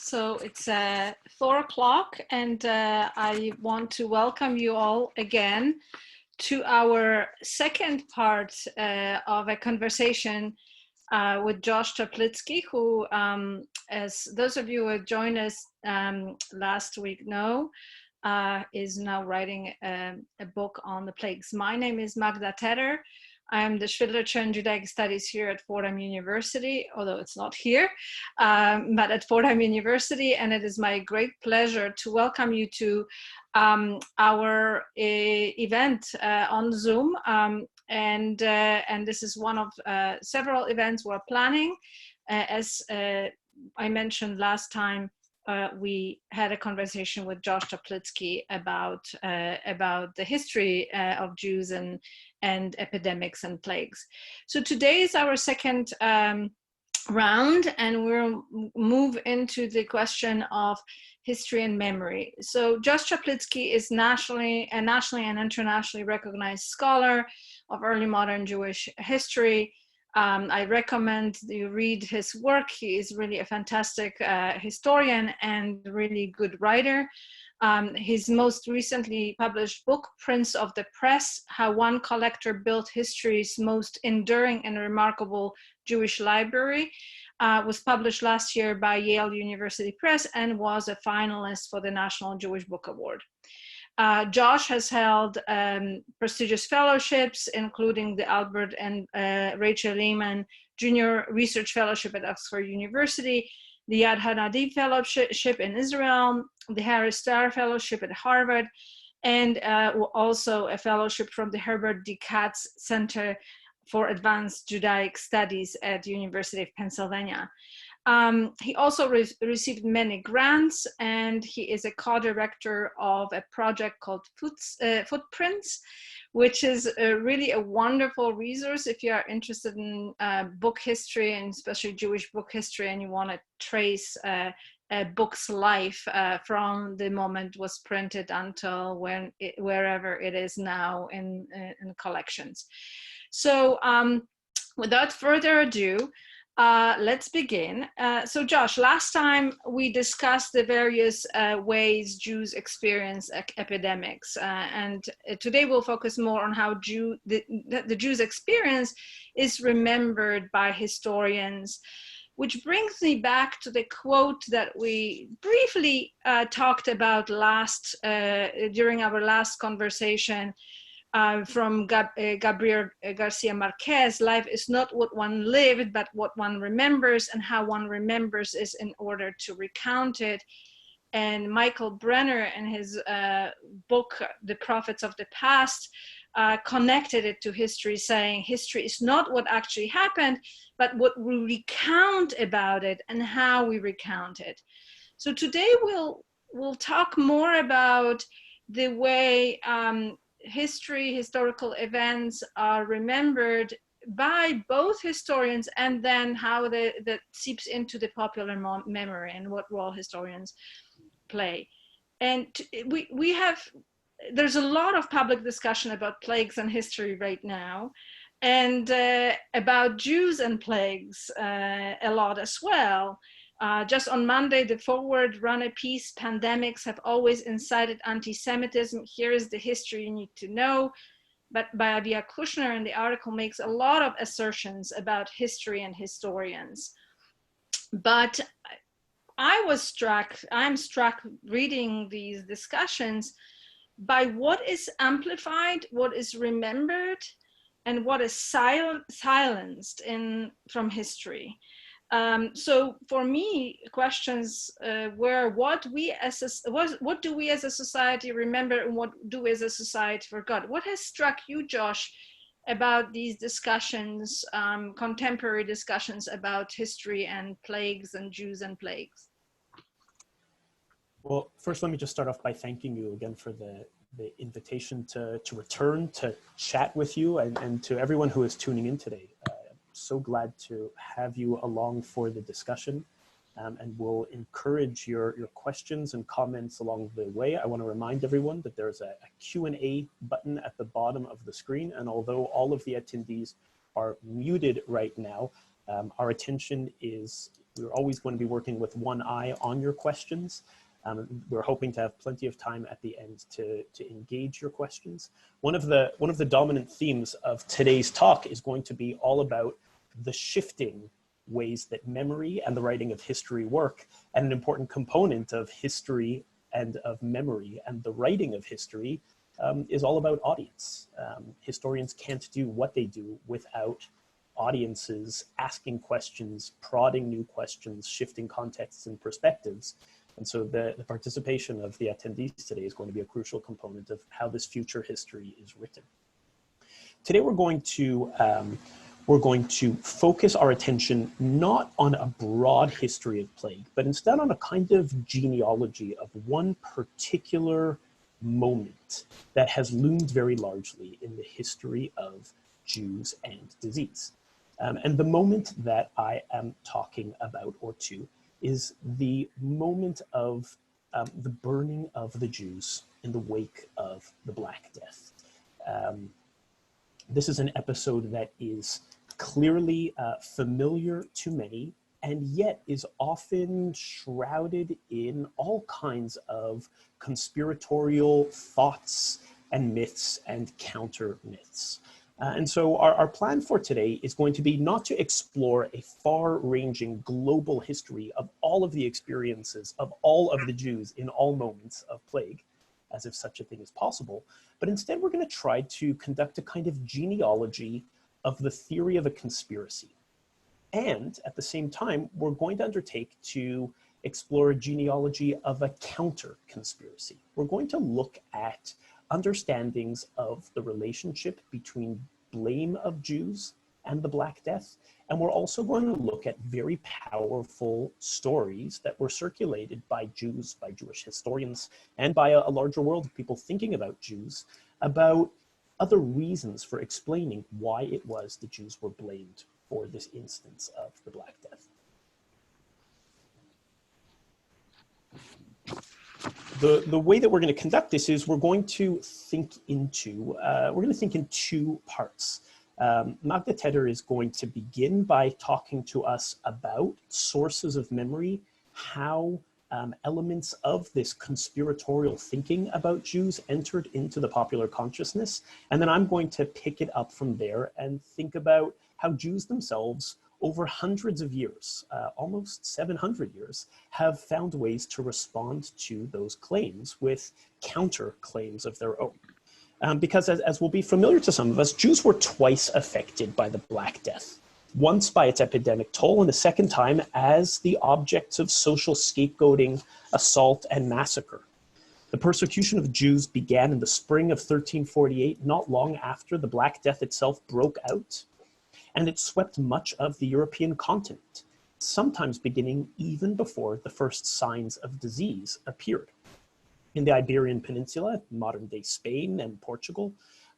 So it's 4 o'clock, and I want to welcome you all again to our second part of a conversation with Josh Teplitsky, who, as those of you who have joined us last week know, is now writing a book on the plagues. My name is Magda. I'm the Literature and Judaic Studies here at Fordham University, although it's not here, but at Fordham University, and it is my great pleasure to welcome you to our event on Zoom, and this is one of several events we're planning. As I mentioned last time, we had a conversation with Josh Teplitsky about the history of Jews and epidemics and plagues. So today is our second round, and we'll move into the question of history and memory. So Josh Teplitsky is nationally and internationally recognized scholar of early modern Jewish history. I recommend you read his work. He is really a fantastic historian and really good writer. His most recently published book, Prince of the Press, How One Collector Built History's Most Enduring and Remarkable Jewish Library, was published last year by Yale University Press and was a finalist for the National Jewish Book Award. Josh has held prestigious fellowships, including the Albert and Rachel Lehman Junior Research Fellowship at Oxford University, the Yad HaNadiv Fellowship in Israel, the Harry Starr Fellowship at Harvard, and also a fellowship from the Herbert D. Katz Center for Advanced Judaic Studies at the University of Pennsylvania. He also received many grants, and he is a co-director of a project called Footprints, which is really a wonderful resource if you are interested in book history, and especially Jewish book history, and you want to trace a book's life from the moment it was printed until wherever it is now in collections. So without further ado, let's begin. So Josh, last time we discussed the various ways Jews experience epidemics, and today we'll focus more on how the Jews' experience is remembered by historians, which brings me back to the quote that we briefly talked about during our last conversation, from Gabriel Garcia Marquez. Life is not what one lived, but what one remembers, and how one remembers is in order to recount it. And Michael Brenner, in his book, The Prophets of the Past, connected it to history, saying history is not what actually happened, but what we recount about it and how we recount it. So today we'll talk more about the way historical events are remembered by both historians, and then how that seeps into the popular memory and what role historians play. And there's a lot of public discussion about plagues and history right now, and about Jews and plagues a lot as well. Just on Monday, the Forward ran a piece, Pandemics Have Always Incited Anti-Semitism. Here is the history you need to know. But by Avia Kushner, and the article makes a lot of assertions about history and historians. But I'm struck reading these discussions by what is amplified, what is remembered, and what is silenced from history. So for me, questions were what do we as a society remember, and what do we as a society forgot? What has struck you, Josh, about these discussions, contemporary discussions about history and plagues and Jews and plagues? Well, first, let me just start off by thanking you again for the invitation to return to chat with you, and to everyone who is tuning in today. So glad to have you along for the discussion, and we'll encourage your questions and comments along the way. I want to remind everyone that there's a Q&A button at the bottom of the screen, and although all of the attendees are muted right now, our attention is We're always going to be working with one eye on your questions. We're hoping to have plenty of time at the end to engage your questions. One of the dominant themes of today's talk is going to be all about the shifting ways that memory and the writing of history work, and an important component of history and of memory and the writing of history is all about audience. Historians can't do what they do without audiences asking questions, prodding new questions, shifting contexts and perspectives. And so the participation of the attendees today is going to be a crucial component of how this future history is written. Today we're going to focus our attention not on a broad history of plague, but instead on a kind of genealogy of one particular moment that has loomed very largely in the history of Jews and disease. And the moment that I am talking about or to is the moment of the burning of the Jews in the wake of the Black Death. This is an episode that is clearly familiar to many, and yet is often shrouded in all kinds of conspiratorial thoughts and myths and counter myths. And so our plan for today is going to be not to explore a far-ranging global history of all of the experiences of all of the Jews in all moments of plague, as if such a thing is possible, but instead we're going to try to conduct a kind of genealogy of the theory of a conspiracy. And at the same time, we're going to undertake to explore a genealogy of a counter-conspiracy. We're going to look at understandings of the relationship between blame of Jews and the Black Death. And we're also going to look at very powerful stories that were circulated by Jews, by Jewish historians, and by a larger world of people thinking about Jews, about other reasons for explaining why it was the Jews were blamed for this instance of the Black Death. The way that we're going to conduct this is we're going to think in two parts. Magda Teter is going to begin by talking to us about sources of memory, how elements of this conspiratorial thinking about Jews entered into the popular consciousness. And then I'm going to pick it up from there and think about how Jews themselves, over hundreds of years, almost 700 years, have found ways to respond to those claims with counter-claims of their own. Because as will be familiar to some of us, Jews were twice affected by the Black Death. Once by its epidemic toll, and the second time as the objects of social scapegoating, assault, and massacre. The persecution of Jews began in the spring of 1348, not long after the Black Death itself broke out, and it swept much of the European continent, sometimes beginning even before the first signs of disease appeared. In the Iberian Peninsula, modern-day Spain and Portugal,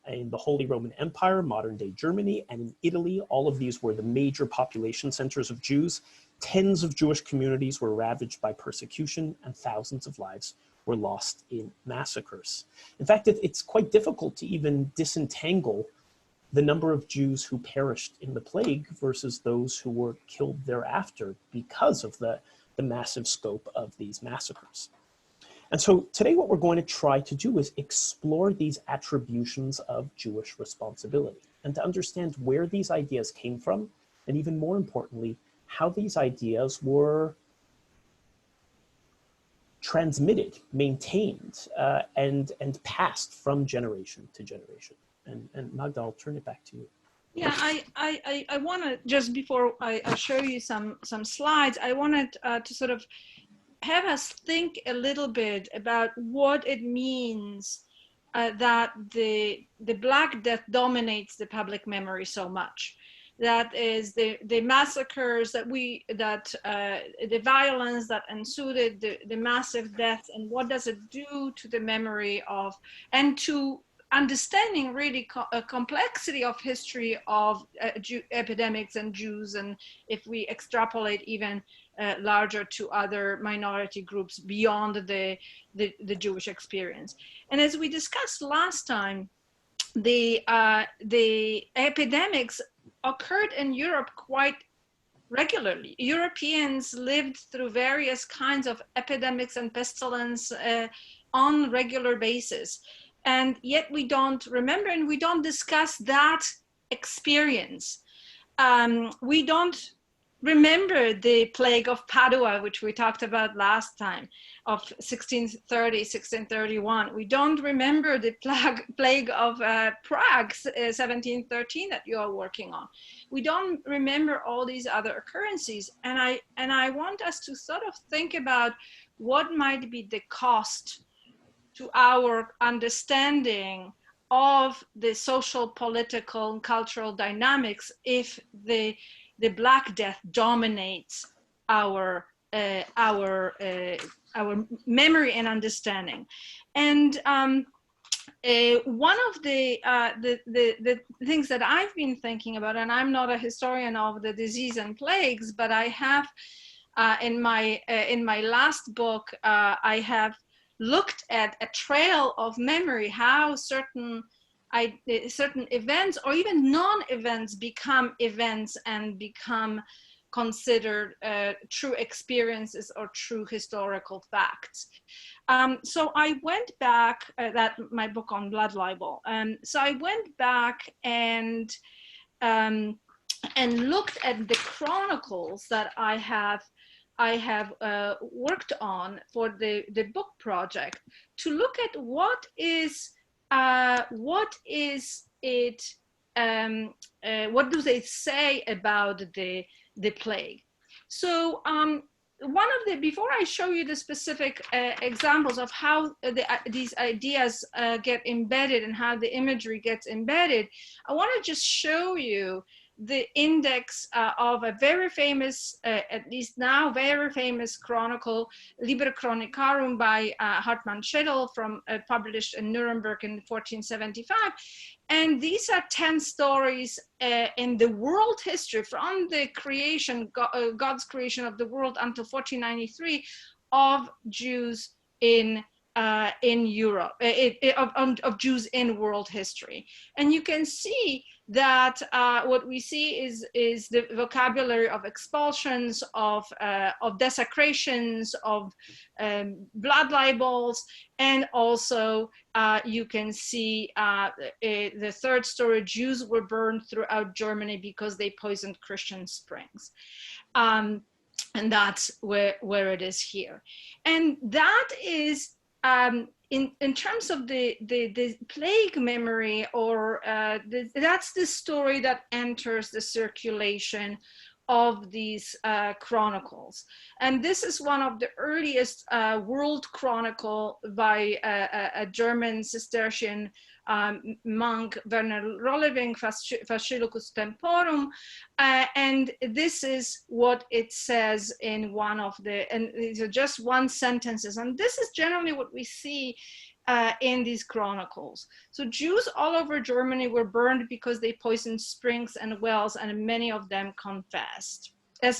in the Holy Roman Empire, modern-day Germany, and in Italy, all of these were the major population centers of Jews. Tens of Jewish communities were ravaged by persecution, and thousands of lives were lost in massacres. In fact, it's quite difficult to even disentangle the number of Jews who perished in the plague versus those who were killed thereafter because of the massive scope of these massacres. And so today what we're going to try to do is explore these attributions of Jewish responsibility and to understand where these ideas came from, and even more importantly, how these ideas were transmitted, maintained, and passed from generation to generation. And Magda, I'll turn it back to you. Yeah, I want to, just before I show you some slides, I wanted to sort of have us think a little bit about what it means that the Black Death dominates the public memory so much. That is the massacres the violence that ensued, the massive deaths, and what does it do to the memory of, and to understanding really a complexity of history of epidemics and Jews, and if we extrapolate even larger to other minority groups beyond the Jewish experience. And as we discussed last time, the epidemics occurred in Europe quite regularly. Europeans lived through various kinds of epidemics and pestilence on regular basis. And yet we don't remember, and we don't discuss that experience. We don't remember the plague of Padua, which we talked about last time, of 1630, 1631. We don't remember the plague of Prague, 1713, that you are working on. We don't remember all these other occurrences. And I want us to sort of think about what might be the cost to our understanding of the social, political, and cultural dynamics if the Black Death dominates our memory and understanding. And one of the things that I've been thinking about, and I'm not a historian of the disease and plagues, but I have in my last book, I have looked at a trail of memory, how certain events or even non-events become events and become considered true experiences or true historical facts. So I went back, my book on blood libel. So I went back and looked at the chronicles that I have worked on for the book project, to look at what do they say about the plague. So before I show you the specific examples of how these ideas get embedded and how the imagery gets embedded, I want to just show you the index of a very famous, at least now very famous chronicle, Liber Chronicarum by Hartmann Schedel, published in Nuremberg in 1475. And these are 10 stories in the world history from the creation, God's creation of the world until 1493, of Jews in Europe, of Jews in world history. And you can see that what we see is the vocabulary of expulsions, of desecrations, of blood libels, and also you can see the third story, Jews were burned throughout Germany because they poisoned Christian springs. And that's where it is here. And that is, in terms of the plague memory, or that's the story that enters the circulation of these chronicles. And this is one of the earliest world chronicle by a German Cistercian monk, Werner Rollewing, Fasciculus Temporum. And this is what it says in one of and these are just one sentences. And this is generally what we see in these chronicles. So Jews all over Germany were burned because they poisoned springs and wells, and many of them confessed. And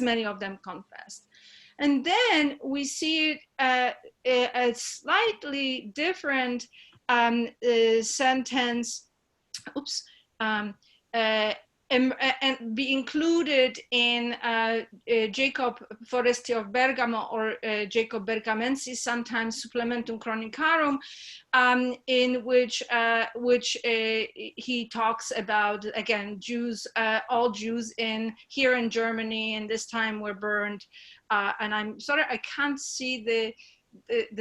then we see a slightly different sentence, and be included in Jacob Foresti of Bergamo, or Jacob Bergamensis, sometimes Supplementum Chronicarum, in which he talks about, again, Jews, all Jews here in Germany, and this time were burned. And I'm sorry, I can't see the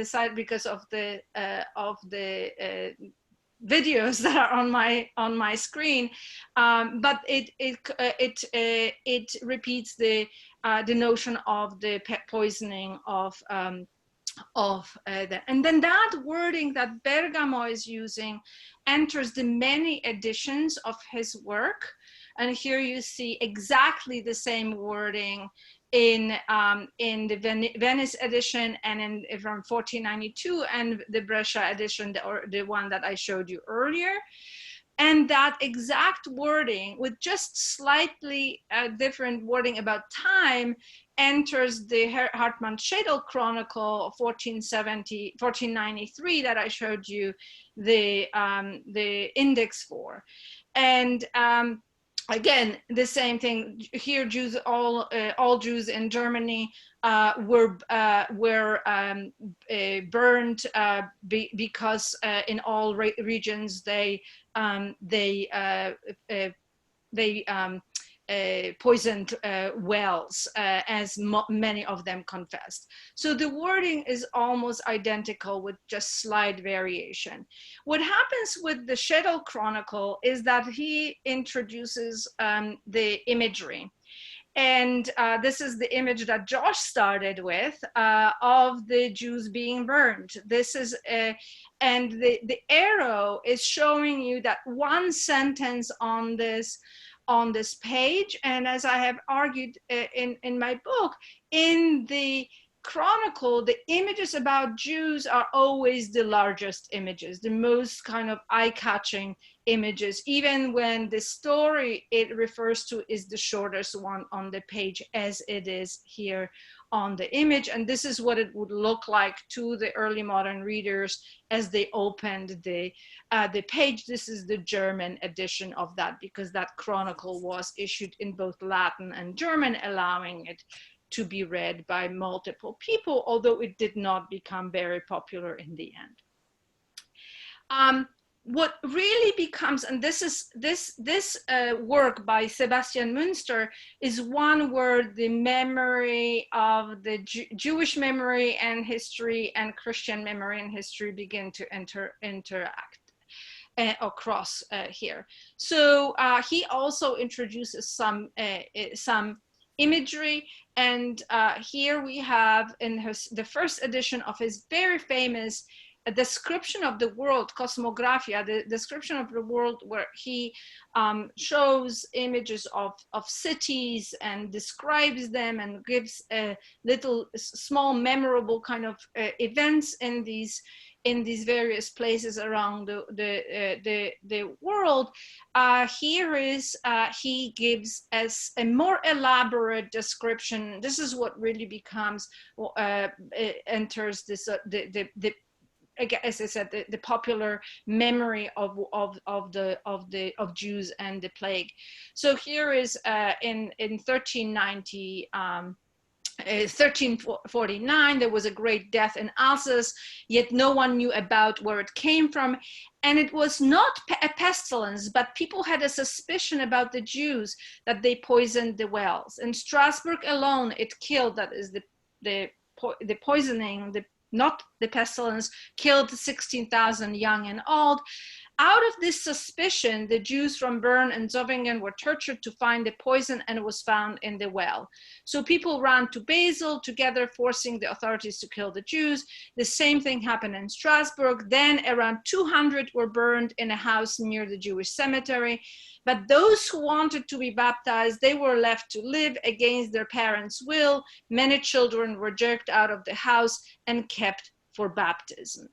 side because of the videos that are on my screen, but it repeats the notion of the poisoning of that. And then that wording that Bergamo is using enters the many editions of his work, and here you see exactly the same wording in the Venice edition, and from 1492, and the Brescia edition, or the one that I showed you earlier. And that exact wording, with just slightly different wording about time, enters the Hartmann Schedel Chronicle of 1493 that I showed you the index for. And again, the same thing here. Jews, all Jews in Germany were burned because in all regions they poisoned wells, as many of them confessed. So the wording is almost identical with just slight variation. What happens with the Schedel Chronicle is that he introduces the imagery. And this is the image that Josh started with of the Jews being burned. This is, and the arrow is showing you that one sentence on this page. And as I have argued in my book, in the Chronicle, the images about Jews are always the largest images, the most kind of eye-catching images, even when the story it refers to is the shortest one on the page, as it is here on the image. And this is what it would look like to the early modern readers as they opened the page. This is the German edition of that, because that Chronicle was issued in both Latin and German, allowing it to be read by multiple people, although it did not become very popular in the end. What really becomes, and this work by Sebastian Münster is one where the memory of the Jewish memory and history and Christian memory and history begin to interact across here. So he also introduces some imagery, and here we have in the first edition of his very famous A Description of the World, Cosmographia, the description of the world, where he shows images of cities and describes them and gives little small memorable kind of events in these various places around the world. He gives us a more elaborate description. This is what really becomes enters this as I said, the popular memory of Jews and the plague. So here is in 1349, there was a great death in Alsace, yet no one knew about where it came from. And it was not a pestilence, but people had a suspicion about the Jews that they poisoned the wells. In Strasbourg alone, it killed, that is the poisoning, not the pestilence, killed 16,000 young and old. Out of this suspicion, the Jews from Bern and Zovingen were tortured to find the poison, and it was found in the well. So people ran to Basel together, forcing the authorities to kill the Jews. The same thing happened in Strasbourg. Then around 200 were burned in a house near the Jewish cemetery. But those who wanted to be baptized, they were left to live against their parents' will. Many children were jerked out of the house and kept for baptism.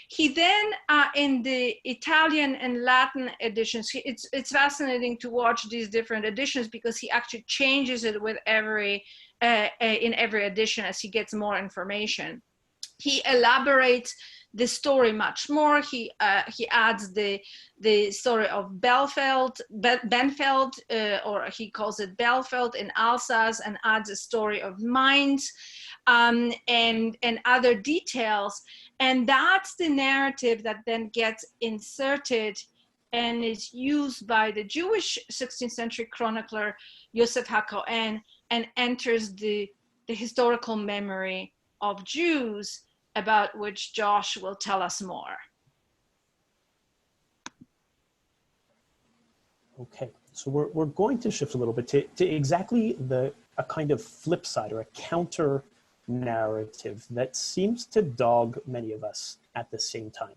He then, in the Italian and Latin editions, it's fascinating to watch these different editions, because he actually changes it with in every edition as he gets more information. He elaborates the story much more. He adds the story of Benfeld, or he calls it Belfeld in Alsace, and adds a story of Mainz, and other details. And that's the narrative that then gets inserted and is used by the Jewish 16th century chronicler Yosef HaKohen, and enters the historical memory of Jews, about which Josh will tell us more. Okay, so we're going to shift a little bit to exactly a kind of flip side, or a counter narrative that seems to dog many of us at the same time.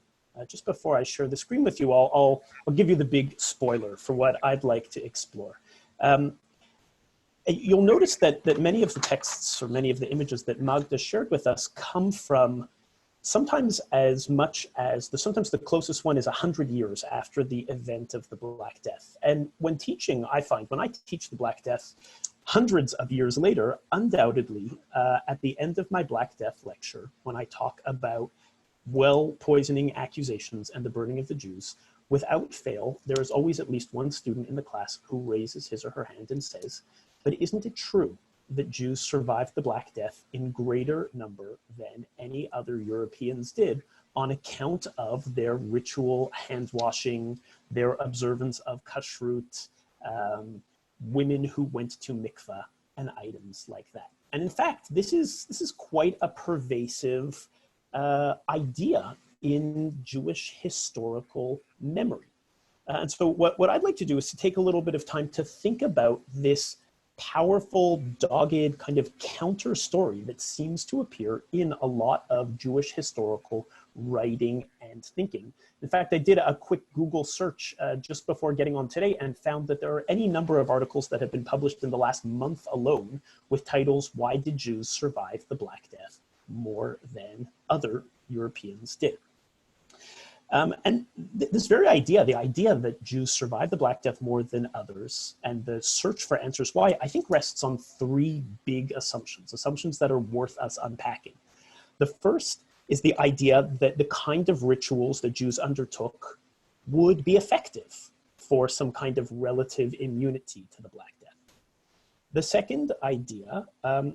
Just before I share the screen with you, I'll give you the big spoiler for what I'd like to explore. You'll notice that many of the texts, or many of the images that Magda shared with us, come from sometimes as much as sometimes the closest one is 100 years after the event of the Black Death. And when teaching, I find when I teach the Black Death, hundreds of years later, undoubtedly, at the end of my Black Death lecture, when I talk about well poisoning accusations and the burning of the Jews, without fail, there is always at least one student in the class who raises his or her hand and says, but isn't it true that Jews survived the Black Death in greater number than any other Europeans did on account of their ritual hand washing, their observance of kashrut, women who went to mikveh, and items like that. And in fact, this is quite a pervasive idea in Jewish historical memory. And so what I'd like to do is to take a little bit of time to think about this powerful, dogged kind of counter story that seems to appear in a lot of Jewish historical writing and thinking. In fact, I did a quick Google search just before getting on today and found that there are any number of articles that have been published in the last month alone with titles, "Why Did Jews Survive the Black Death More Than Other Europeans Did?" And this very idea, the idea that Jews survived the Black Death more than others, and the search for answers why, I think rests on three big assumptions that are worth us unpacking. The first is the idea that the kind of rituals that Jews undertook would be effective for some kind of relative immunity to the Black Death. The second idea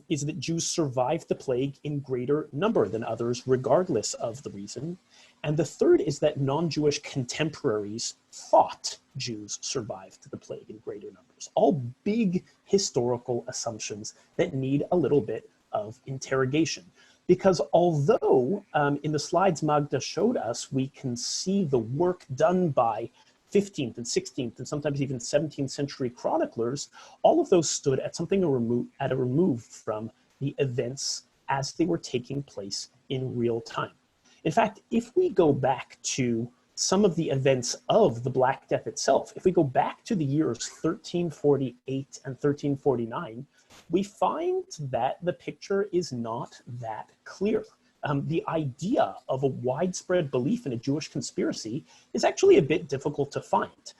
is that Jews survived the plague in greater number than others, regardless of the reason. And the third is that non-Jewish contemporaries thought Jews survived the plague in greater numbers. All big historical assumptions that need a little bit of interrogation. Because although in the slides Magda showed us, we can see the work done by 15th and 16th and sometimes even 17th century chroniclers, all of those stood at something at a remove from the events as they were taking place in real time. In fact, if we go back to some of the events of the Black Death itself, if we go back to the years 1348 and 1349, we find that the picture is not that clear. The idea of a widespread belief in a Jewish conspiracy is actually a bit difficult to find.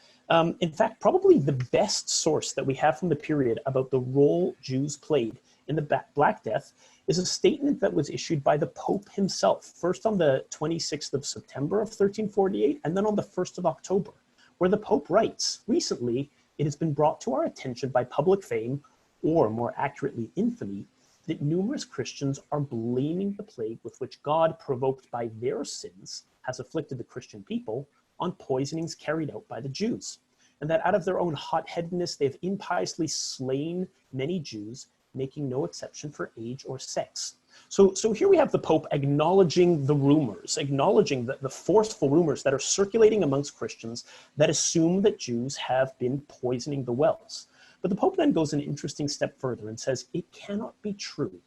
In fact, probably the best source that we have from the period about the role Jews played in the Black Death is a statement that was issued by the Pope himself, first on the 26th of September of 1348, and then on the 1st of October, where the Pope writes, "Recently, it has been brought to our attention by public fame, or more accurately infamy, that numerous Christians are blaming the plague with which God, provoked by their sins, has afflicted the Christian people on poisonings carried out by the Jews, and that out of their own hot-headedness they have impiously slain many Jews, making no exception for age or sex." So here we have the Pope acknowledging the rumors, acknowledging the forceful rumors that are circulating amongst Christians that assume that Jews have been poisoning the wells. But the Pope then goes an interesting step further and says, it cannot be true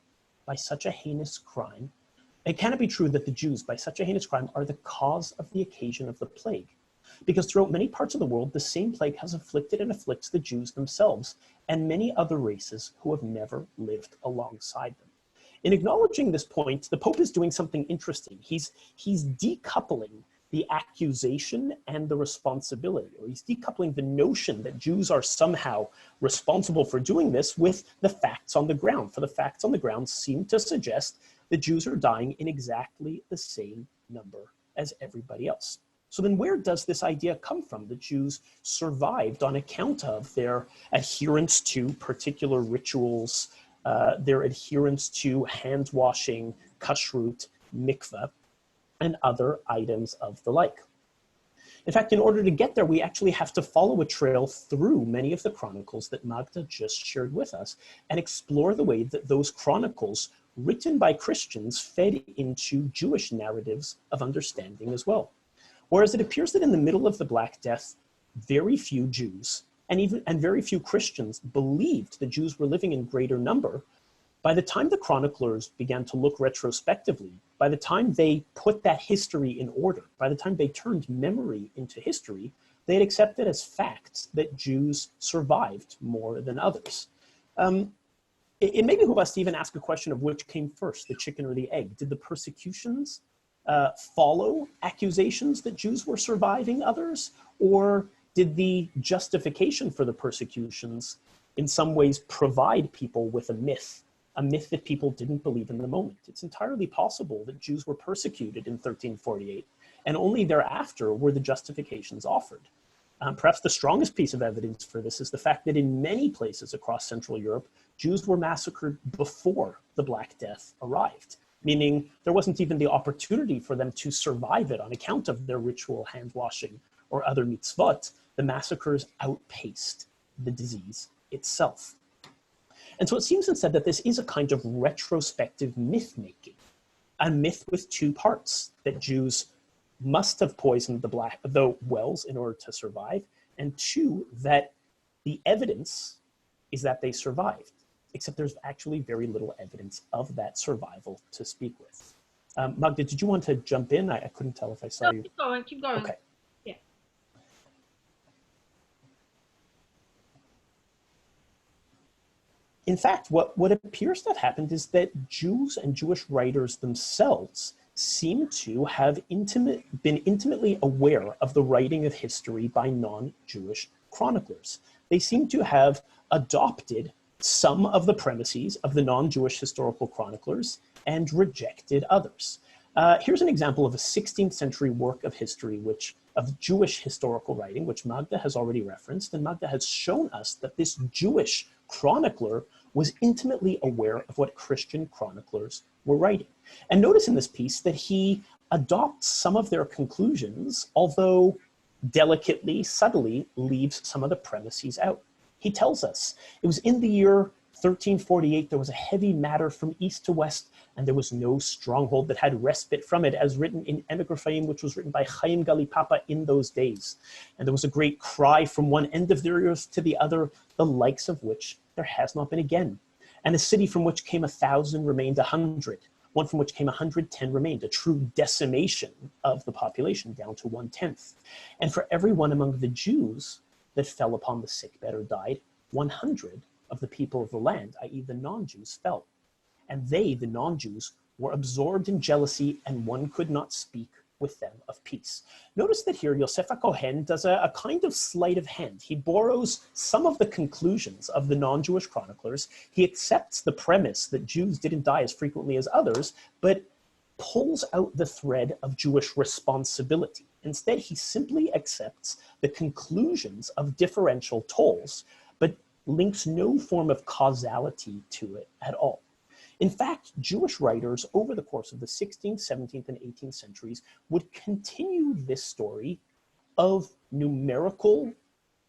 by such a heinous crime. It cannot be true that the Jews, by such a heinous crime, are the cause of the occasion of the plague. Because throughout many parts of the world, the same plague has afflicted and afflicts the Jews themselves and many other races who have never lived alongside them. In acknowledging this point, the Pope is doing something interesting. He's decoupling the accusation and the responsibility, or he's decoupling the notion that Jews are somehow responsible for doing this with the facts on the ground. For the facts on the ground seem to suggest that Jews are dying in exactly the same number as everybody else. So then where does this idea come from that Jews survived on account of their adherence to particular rituals, their adherence to hand washing, kashrut, mikveh, and other items of the like? In fact, in order to get there, we actually have to follow a trail through many of the chronicles that Magda just shared with us and explore the way that those chronicles written by Christians fed into Jewish narratives of understanding as well. Whereas it appears that in the middle of the Black Death, very few Jews and very few Christians believed that Jews were living in greater number. By the time the chroniclers began to look retrospectively, by the time they put that history in order, by the time they turned memory into history, they had accepted as facts that Jews survived more than others. It may behoove us to even ask a question of which came first, the chicken or the egg. Did the persecutions follow accusations that Jews were surviving others? Or did the justification for the persecutions in some ways provide people with a myth a myth that people didn't believe in the moment. It's entirely possible that Jews were persecuted in 1348, and only thereafter were the justifications offered. Perhaps the strongest piece of evidence for this is the fact that in many places across Central Europe, Jews were massacred before the Black Death arrived, meaning there wasn't even the opportunity for them to survive it on account of their ritual hand washing or other mitzvot. The massacres outpaced the disease itself. And so it seems instead that this is a kind of retrospective myth-making, a myth with two parts, that Jews must have poisoned the wells in order to survive, and two, that the evidence is that they survived, except there's actually very little evidence of that survival to speak with. Magda, did you want to jump in? I couldn't tell if I saw you. Keep going. Okay. Yeah. In fact, what appears to have happened is that Jews and Jewish writers themselves seem to have been intimately aware of the writing of history by non-Jewish chroniclers. They seem to have adopted some of the premises of the non-Jewish historical chroniclers and rejected others. Here's an example of a 16th century work of history of Jewish historical writing, which Magda has already referenced, and Magda has shown us that this Jewish chronicler was intimately aware of what Christian chroniclers were writing. And notice in this piece that he adopts some of their conclusions, although delicately, subtly leaves some of the premises out. He tells us, it was in the year 1348, there was a heavy matter from east to west, and there was no stronghold that had respite from it, as written in Epigraphim, which was written by Chaim Galipapa in those days. And there was a great cry from one end of the earth to the other, the likes of which there has not been again. And a city from which came 1,000 remained 100. One from which came 110 remained, a true decimation of the population down to 1/10. And for every one among the Jews that fell upon the sick bed or died, 100 of the people of the land, i.e. the non-Jews, fell. And they, the non-Jews, were absorbed in jealousy, and one could not speak with them of peace. Notice that here Yosef HaKohen does a kind of sleight of hand. He borrows some of the conclusions of the non-Jewish chroniclers. He accepts the premise that Jews didn't die as frequently as others, but pulls out the thread of Jewish responsibility. Instead, he simply accepts the conclusions of differential tolls, but links no form of causality to it at all. In fact, Jewish writers over the course of the 16th, 17th, and 18th centuries would continue this story of numerical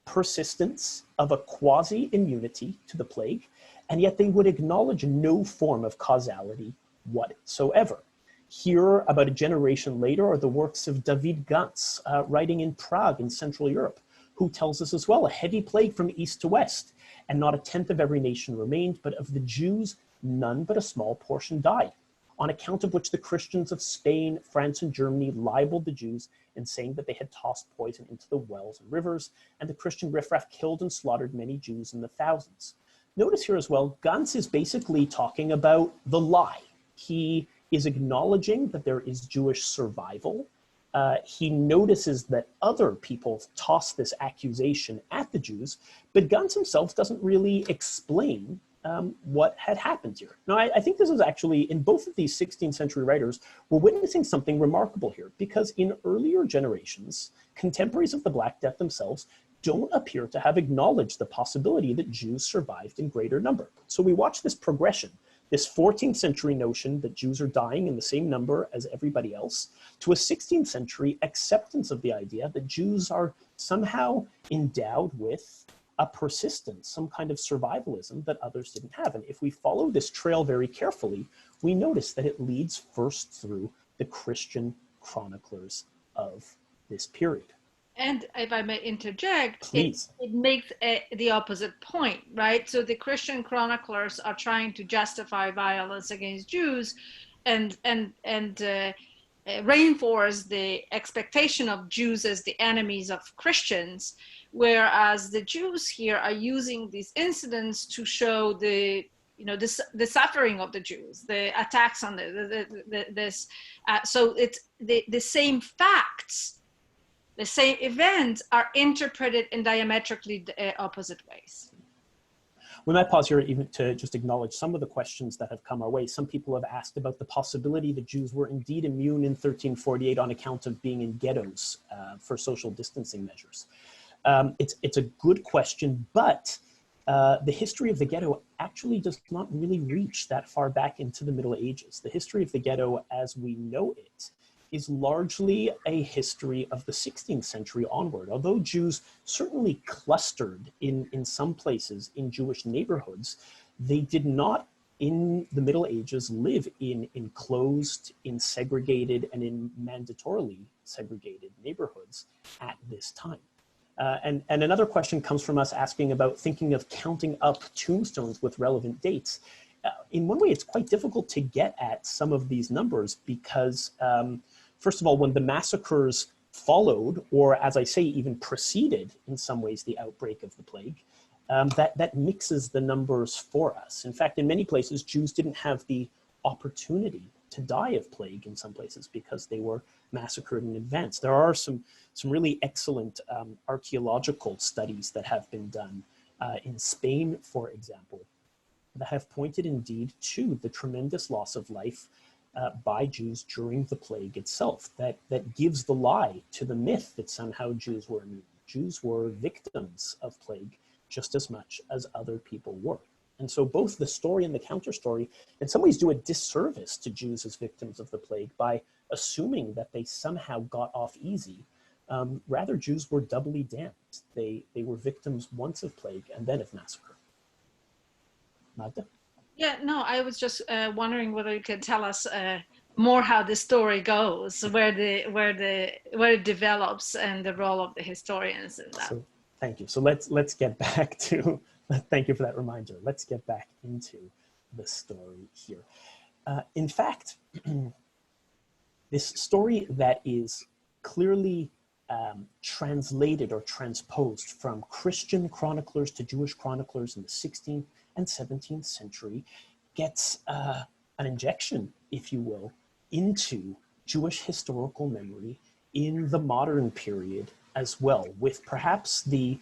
persistence of a quasi-immunity to the plague, and yet they would acknowledge no form of causality whatsoever. Here, about a generation later, are the works of David Gantz, writing in Prague in Central Europe, who tells us as well, a heavy plague from east to west, and not a tenth of every nation remained, but of the Jews, none but a small portion died, on account of which the Christians of Spain, France, and Germany libeled the Jews in saying that they had tossed poison into the wells and rivers, and the Christian riffraff killed and slaughtered many Jews in the thousands. Notice here as well, Gantz is basically talking about the lie. He is acknowledging that there is Jewish survival. He notices that other people toss this accusation at the Jews, but Gantz himself doesn't really explain what had happened here. Now, I think this is actually, in both of these 16th century writers, we're witnessing something remarkable here, because in earlier generations, contemporaries of the Black Death themselves don't appear to have acknowledged the possibility that Jews survived in greater number. So we watch this progression, this 14th century notion that Jews are dying in the same number as everybody else, to a 16th century acceptance of the idea that Jews are somehow endowed with a persistence, some kind of survivalism that others didn't have. And if we follow this trail very carefully, we notice that it leads first through the Christian chroniclers of this period. And if I may interject, Please. It makes the opposite point, right? So the Christian chroniclers are trying to justify violence against Jews and reinforce the expectation of Jews as the enemies of Christians, whereas the Jews here are using these incidents to show the suffering of the Jews, the attacks on this. So it's the same facts. The same events are interpreted in diametrically opposite ways. We might pause here even to just acknowledge some of the questions that have come our way. Some people have asked about the possibility that Jews were indeed immune in 1348 on account of being in ghettos for social distancing measures. It's a good question, but the history of the ghetto actually does not really reach that far back into the Middle Ages. The history of the ghetto as we know it is largely a history of the 16th century onward. Although Jews certainly clustered in some places in Jewish neighborhoods, they did not in the Middle Ages live in enclosed, in segregated, and in mandatorily segregated neighborhoods at this time. And another question comes from us asking about thinking of counting up tombstones with relevant dates. In one way, it's quite difficult to get at some of these numbers because, first of all, when the massacres followed, or as I say, even preceded in some ways the outbreak of the plague, that mixes the numbers for us. In fact, in many places, Jews didn't have the opportunity to die of plague in some places because they were massacred in advance. There are some really excellent archaeological studies that have been done in Spain, for example, that have pointed indeed to the tremendous loss of life by Jews during the plague itself, that gives the lie to the myth that somehow Jews were immune. Jews were victims of plague just as much as other people were. And so both the story and the counter story in some ways do a disservice to Jews as victims of the plague by assuming that they somehow got off easy. Rather, Jews were doubly damned. They were victims once of plague and then of massacre. Magda? Yeah, no, I was just wondering whether you could tell us more how the story goes, where it develops, and the role of the historians in that. So, thank you. So let's get back to. Thank you for that reminder. Let's get back into the story here. In fact, this story that is clearly translated or transposed from Christian chroniclers to Jewish chroniclers in the 16th and 17th century gets an injection, if you will, into Jewish historical memory in the modern period as well, with perhaps the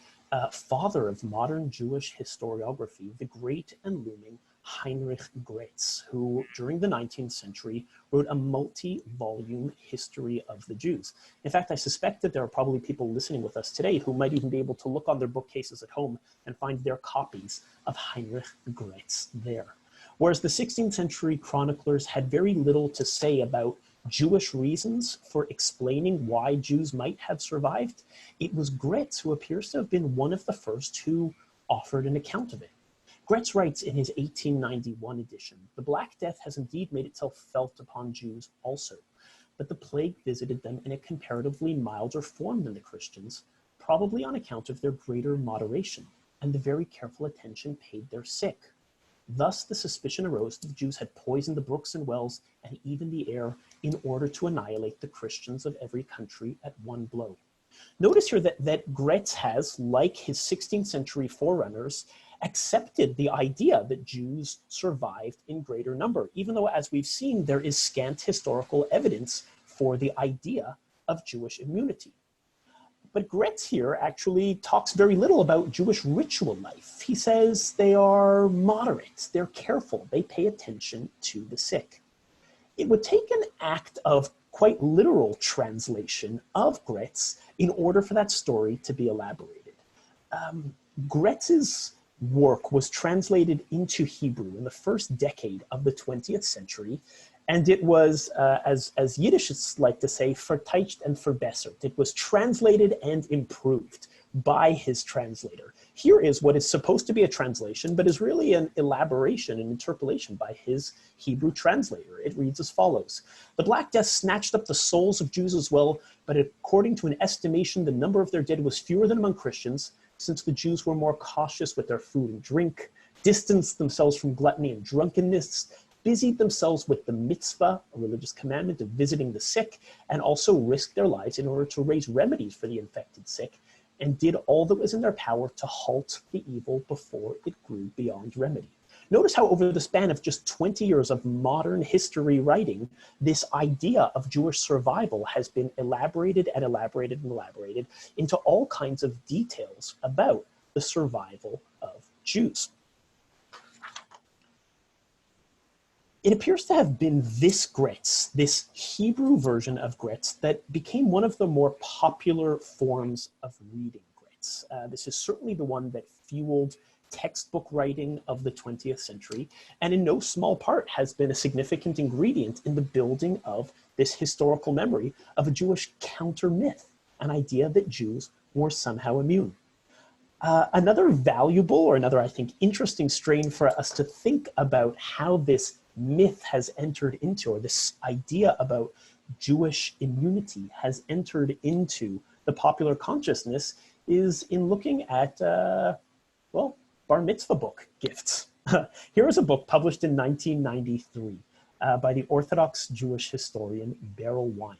father of modern Jewish historiography, the great and looming Heinrich Gretz, who during the 19th century wrote a multi-volume history of the Jews. In fact, I suspect that there are probably people listening with us today who might even be able to look on their bookcases at home and find their copies of Heinrich Gretz there. Whereas the 16th century chroniclers had very little to say about Jewish reasons for explaining why Jews might have survived, it was Gretz who appears to have been one of the first who offered an account of it. Gretz writes in his 1891 edition, "The Black Death has indeed made itself felt upon Jews also, but the plague visited them in a comparatively milder form than the Christians, probably on account of their greater moderation and the very careful attention paid their sick. Thus the suspicion arose that the Jews had poisoned the brooks and wells and even the air in order to annihilate the Christians of every country at one blow." Notice here that Gretz has, like his 16th century forerunners, accepted the idea that Jews survived in greater number, even though, as we've seen, there is scant historical evidence for the idea of Jewish immunity. But Gretz here actually talks very little about Jewish ritual life. He says they are moderate, they're careful, they pay attention to the sick. It would take an act of quite literal translation of Gretz in order for that story to be elaborated. Gretz's work was translated into Hebrew in the first decade of the 20th century, and it was, as Yiddishists like to say, verteicht and verbessert. It was translated and improved by his translator. Here is what is supposed to be a translation, but is really an elaboration and interpolation by his Hebrew translator. It reads as follows: "The Black Death snatched up the souls of Jews as well, but according to an estimation, the number of their dead was fewer than among Christians, since the Jews were more cautious with their food and drink, distanced themselves from gluttony and drunkenness, busied themselves with the mitzvah, a religious commandment of visiting the sick, and also risked their lives in order to raise remedies for the infected sick, and did all that was in their power to halt the evil before it grew beyond remedy." Notice how over the span of just 20 years of modern history writing, this idea of Jewish survival has been elaborated and elaborated and elaborated into all kinds of details about the survival of Jews. It appears to have been this Gretz, this Hebrew version of Gretz, that became one of the more popular forms of reading Gretz. This is certainly the one that fueled textbook writing of the 20th century, and in no small part has been a significant ingredient in the building of this historical memory of a Jewish counter-myth, an idea that Jews were somehow immune. Another valuable, or another, I think, interesting strain for us to think about how this myth has entered into, or this idea about Jewish immunity has entered into the popular consciousness, is in looking at, well, bar mitzvah book gifts. Here is a book published in 1993 by the Orthodox Jewish historian Beryl Wine,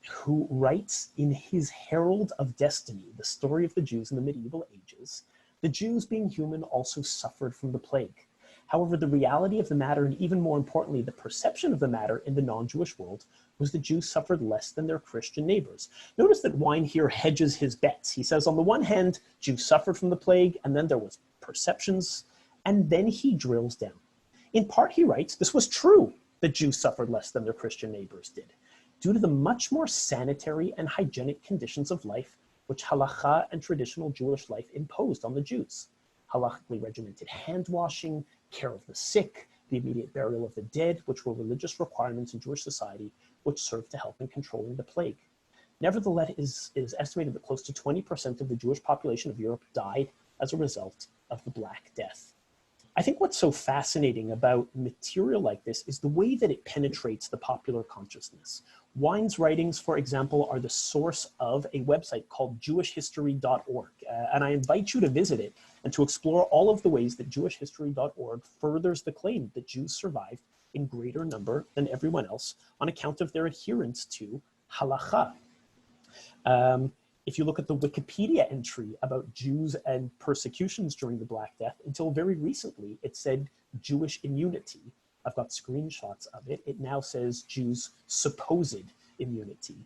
who writes in his Herald of Destiny, the story of the Jews in the medieval ages, the Jews, being human, also suffered from the plague. However, the reality of the matter, and even more importantly, the perception of the matter in the non-Jewish world, was the Jews suffered less than their Christian neighbors. Notice that Wine here hedges his bets. He says, on the one hand, Jews suffered from the plague, and then there was perceptions, and then he drills down. In part, he writes, this was true that Jews suffered less than their Christian neighbors did, due to the much more sanitary and hygienic conditions of life which halakha and traditional Jewish life imposed on the Jews. Halakhically regimented hand washing, care of the sick, the immediate burial of the dead, which were religious requirements in Jewish society, which served to help in controlling the plague. Nevertheless, it is estimated that close to 20% of the Jewish population of Europe died as a result of the Black Death. I think what's so fascinating about material like this is the way that it penetrates the popular consciousness. Wine's writings, for example, are the source of a website called jewishhistory.org, and I invite you to visit it and to explore all of the ways that jewishhistory.org furthers the claim that Jews survived in greater number than everyone else on account of their adherence to halakha. If you look at the Wikipedia entry about Jews and persecutions during the Black Death, until very recently, it said Jewish immunity. I've got screenshots of it. It now says Jews' supposed immunity,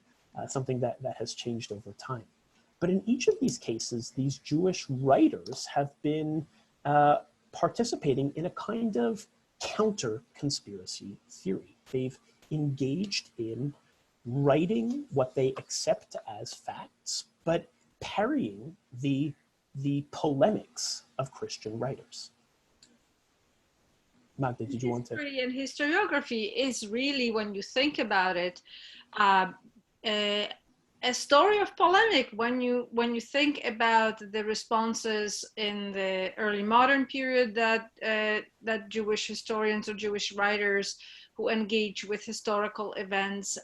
something that has changed over time. But in each of these cases, these Jewish writers have been participating in a kind of counter-conspiracy theory. They've engaged in writing what they accept as facts, but parrying the polemics of Christian writers. Magda, did you want to? History and historiography is really, when you think about it, a story of polemic. When you think about the responses in the early modern period that Jewish historians or Jewish writers who engage with historical events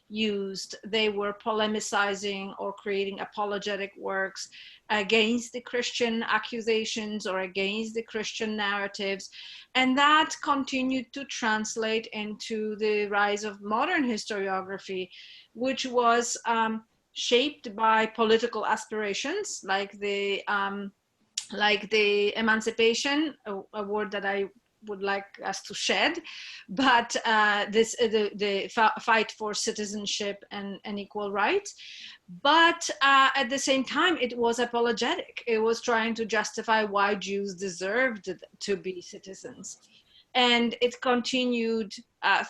used, they were polemicizing or creating apologetic works against the Christian accusations or against the Christian narratives. And that continued to translate into the rise of modern historiography, which was shaped by political aspirations, like the emancipation, a word that I would like us to shed, but the fight for citizenship and equal rights. But at the same time, it was apologetic. It was trying to justify why Jews deserved to be citizens. And it continued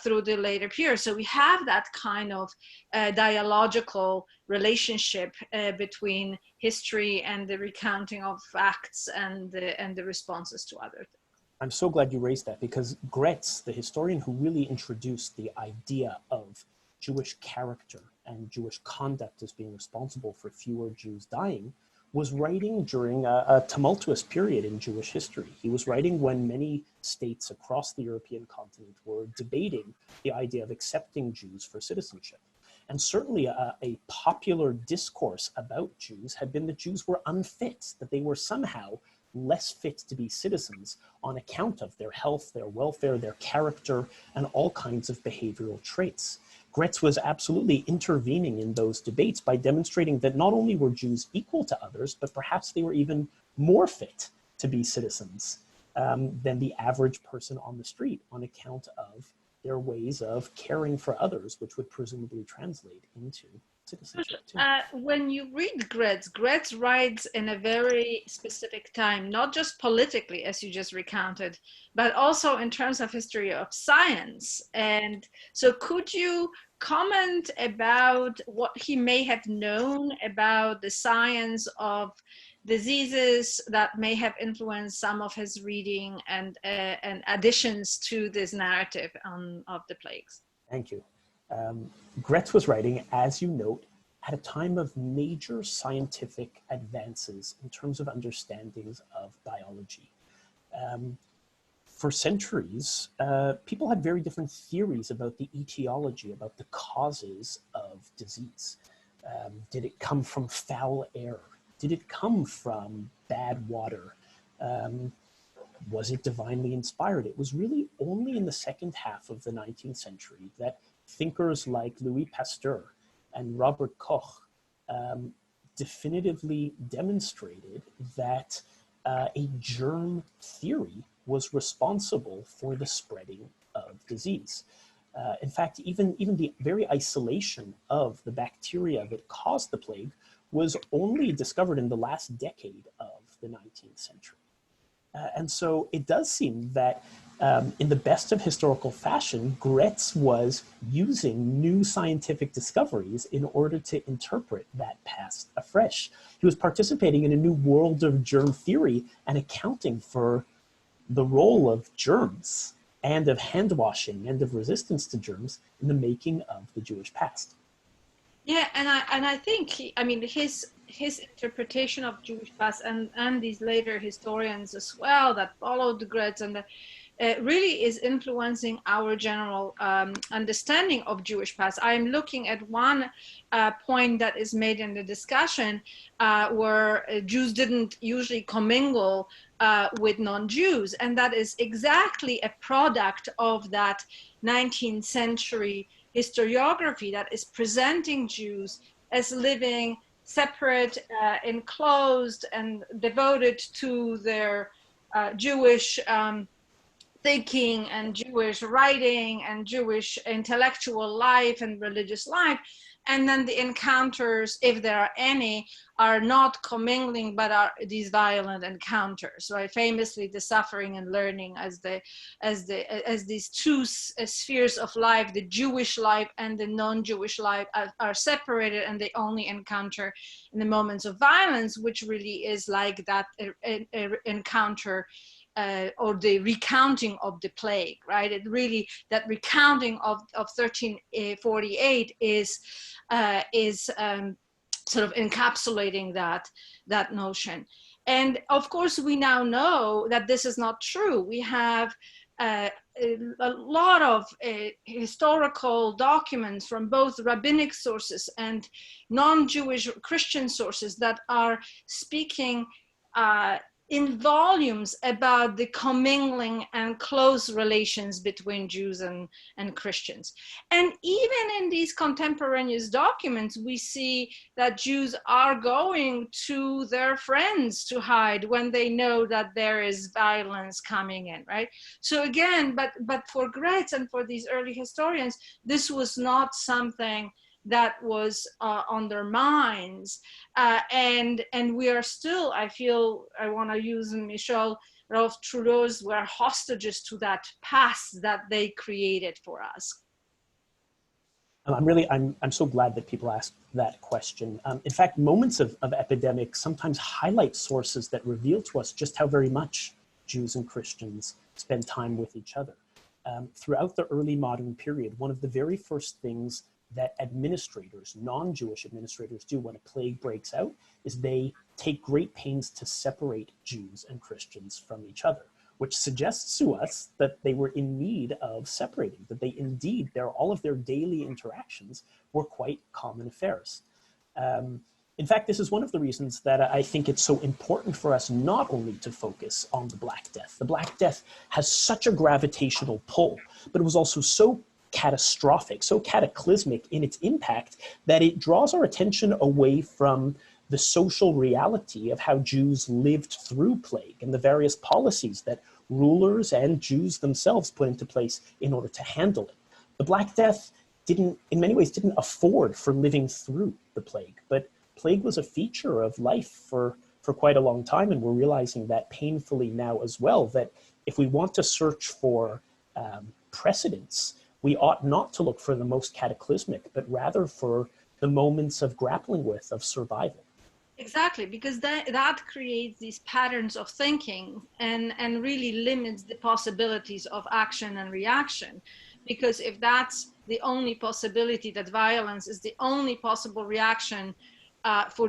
through the later periods. So we have that kind of dialogical relationship between history and the recounting of facts and the responses to other things. I'm so glad you raised that, because Gretz, the historian who really introduced the idea of Jewish character and Jewish conduct as being responsible for fewer Jews dying, was writing during a tumultuous period in Jewish history. He was writing when many states across the European continent were debating the idea of accepting Jews for citizenship. And certainly a popular discourse about Jews had been that Jews were unfit, that they were somehow less fit to be citizens on account of their health, their welfare, their character, and all kinds of behavioral traits. Gretz was absolutely intervening in those debates by demonstrating that not only were Jews equal to others, but perhaps they were even more fit to be citizens than the average person on the street on account of their ways of caring for others, which would presumably translate into citizenship too. When you read Gretz writes in a very specific time, not just politically, as you just recounted, but also in terms of history of science. And so could you comment about what he may have known about the science of diseases that may have influenced some of his reading and additions to this narrative of the plagues? Thank you. Gretz was writing, as you note, at a time of major scientific advances in terms of understandings of biology. For centuries, people had very different theories about the etiology, about the causes of disease. Did it come from foul air? Did it come from bad water? Was it divinely inspired? It was really only in the second half of the 19th century that thinkers like Louis Pasteur and Robert Koch definitively demonstrated that a germ theory was responsible for the spreading of disease. In fact, even the very isolation of the bacteria that caused the plague was only discovered in the last decade of the 19th century. And so it does seem that in the best of historical fashion, Gretz was using new scientific discoveries in order to interpret that past afresh. He was participating in a new world of germ theory and accounting for the role of germs and of hand washing and of resistance to germs in the making of the Jewish past. Yeah, and I think his interpretation of Jewish past and these later historians as well that followed the Gretz and really is influencing our general understanding of Jewish past. I'm looking at one point that is made in the discussion where Jews didn't usually commingle with non-Jews, and that is exactly a product of that 19th century historiography that is presenting Jews as living separate, enclosed, and devoted to their Jewish thinking and Jewish writing and Jewish intellectual life and religious life. And then the encounters, if there are any, are not commingling, but are these violent encounters, right? Famously, the suffering and learning as these two spheres of life, the Jewish life and the non-Jewish life, are separated, and they only encounter in the moments of violence, which really is like that encounter or the recounting of the plague, right? It really, that recounting of 1348 is sort of encapsulating that notion. And of course, we now know that this is not true. We have a lot of historical documents from both rabbinic sources and non-Jewish Christian sources that are speaking in volumes about the commingling and close relations between Jews and Christians. And even in these contemporaneous documents, we see that Jews are going to their friends to hide when they know that there is violence coming in, right? So again, but for Gretz and for these early historians, this was not something that was on their minds. And we are still, I feel, I want to use Michel Rolf Trudeau's, we're hostages to that past that they created for us. I'm so glad that people asked that question. In fact, moments of epidemic sometimes highlight sources that reveal to us just how very much Jews and Christians spend time with each other. Throughout the early modern period, one of the very first things that administrators, non-Jewish administrators, do when a plague breaks out is they take great pains to separate Jews and Christians from each other, which suggests to us that they were in need of separating, that they indeed, all of their daily interactions were quite common affairs. In fact, this is one of the reasons that I think it's so important for us not only to focus on the Black Death. The Black Death has such a gravitational pull, but it was also so catastrophic, so cataclysmic in its impact that it draws our attention away from the social reality of how Jews lived through plague and the various policies that rulers and Jews themselves put into place in order to handle it. The Black Death in many ways didn't afford for living through the plague, but plague was a feature of life for quite a long time, and we're realizing that painfully now as well, that if we want to search for precedents, we ought not to look for the most cataclysmic, but rather for the moments of grappling with, of survival. Exactly, because that creates these patterns of thinking and really limits the possibilities of action and reaction. Because if that's the only possibility, that violence is the only possible reaction for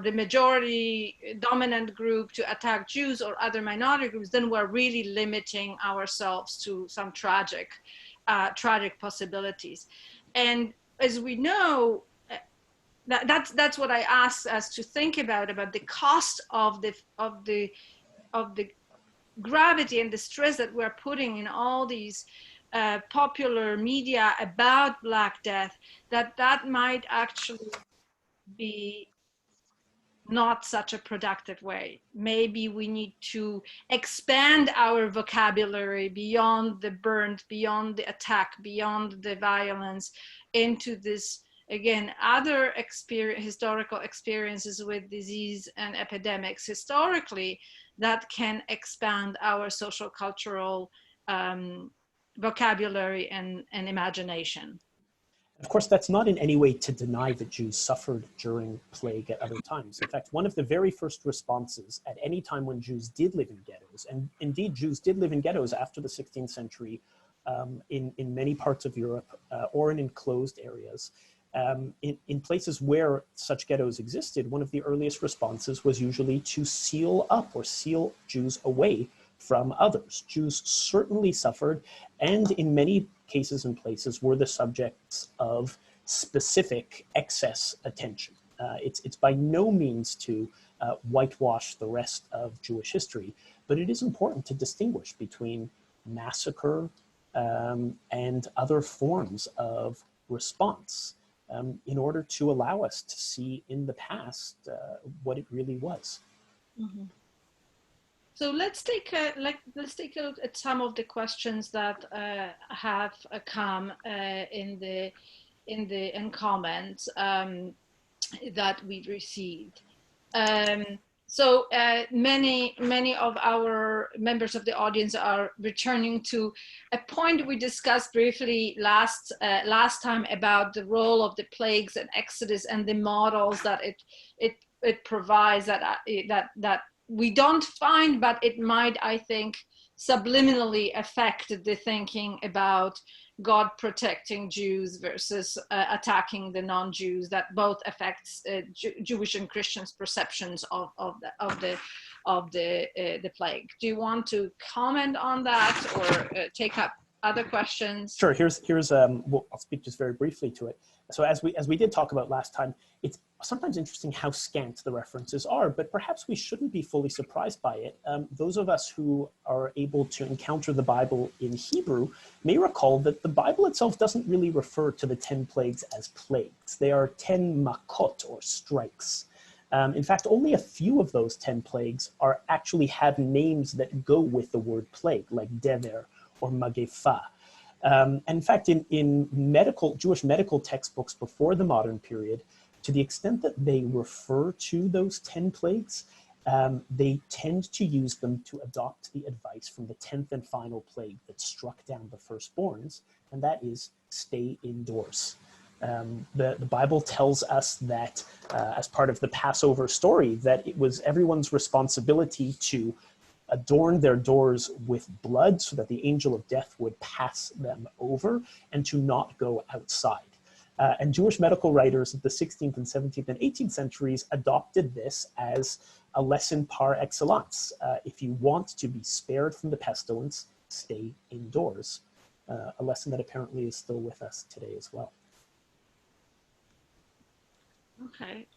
the majority dominant group to attack Jews or other minority groups, then we're really limiting ourselves to some tragic possibilities. And as we know, that's what I asked us to think about the cost of the gravity and the stress that we're putting in all these popular media about Black Death, that might actually be not such a productive way. Maybe we need to expand our vocabulary beyond the burnt, beyond the attack, beyond the violence, into this, again, other historical experiences with disease and epidemics historically that can expand our social cultural vocabulary and imagination. Of course, that's not in any way to deny that Jews suffered during plague at other times. In fact, one of the very first responses at any time when Jews did live in ghettos, and indeed Jews did live in ghettos after the 16th century in many parts of Europe or in enclosed areas, in places where such ghettos existed, one of the earliest responses was usually to seal up or seal Jews away from others. Jews certainly suffered, and in many cases and places were the subjects of specific excess attention. It's by no means to whitewash the rest of Jewish history, but it is important to distinguish between massacre and other forms of response in order to allow us to see in the past what it really was. Mm-hmm. So let's take a look at some of the questions that have come in comments that we received. So many of our members of the audience are returning to a point we discussed briefly last time about the role of the plagues and Exodus and the models that it provides that we don't find, but it might, I think, subliminally affect the thinking about God protecting Jews versus attacking the non-Jews. That both affects Jewish and Christians' perceptions of the plague. Do you want to comment on that or take up other questions? Sure. Here's well, I'll speak just very briefly to it. So as we did talk about last time, it's sometimes interesting how scant the references are, but perhaps we shouldn't be fully surprised by it. Those of us who are able to encounter the Bible in Hebrew may recall that the Bible itself doesn't really refer to the 10 plagues as plagues. They are 10 makot, or strikes. In fact, only a few of those 10 plagues actually have names that go with the word plague, like dever or magefa. In fact, in Jewish medical textbooks before the modern period, to the extent that they refer to those 10 plagues, they tend to use them to adopt the advice from the 10th and final plague that struck down the firstborns, and that is stay indoors. The Bible tells us that as part of the Passover story, that it was everyone's responsibility to adorn their doors with blood so that the angel of death would pass them over, and to not go outside. And Jewish medical writers of the 16th and 17th and 18th centuries adopted this as a lesson par excellence. If you want to be spared from the pestilence, stay indoors. A lesson that apparently is still with us today as well. Okay.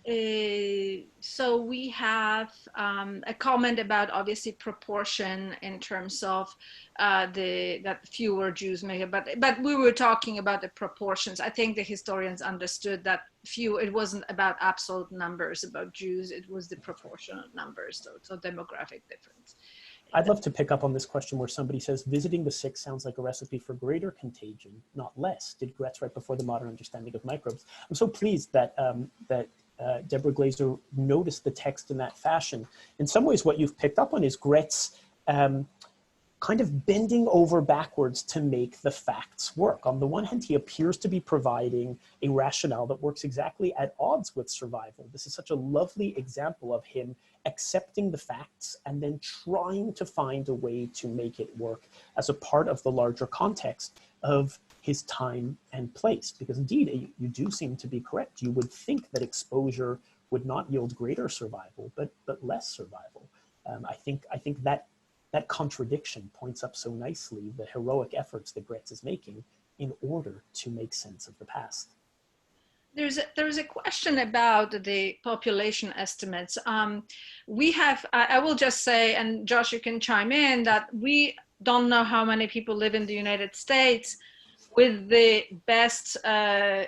So we have a comment about obviously proportion in terms of that fewer Jews may have, but we were talking about the proportions. I think the historians understood that it wasn't about absolute numbers about Jews, it was the proportional numbers, so demographic difference. I'd love to pick up on this question where somebody says, visiting the sick sounds like a recipe for greater contagion, not less. Did Gretz write before the modern understanding of microbes? I'm so pleased that Deborah Glaser noticed the text in that fashion. In some ways, what you've picked up on is Gretz kind of bending over backwards to make the facts work. On the one hand, he appears to be providing a rationale that works exactly at odds with survival. This is such a lovely example of him accepting the facts and then trying to find a way to make it work as a part of the larger context of his time and place. Because indeed, you do seem to be correct. You would think that exposure would not yield greater survival, but less survival. I think that contradiction points up so nicely the heroic efforts that Gretz is making in order to make sense of the past. There's a question about the population estimates. I will just say, and Josh, you can chime in, that we don't know how many people live in the United States with the best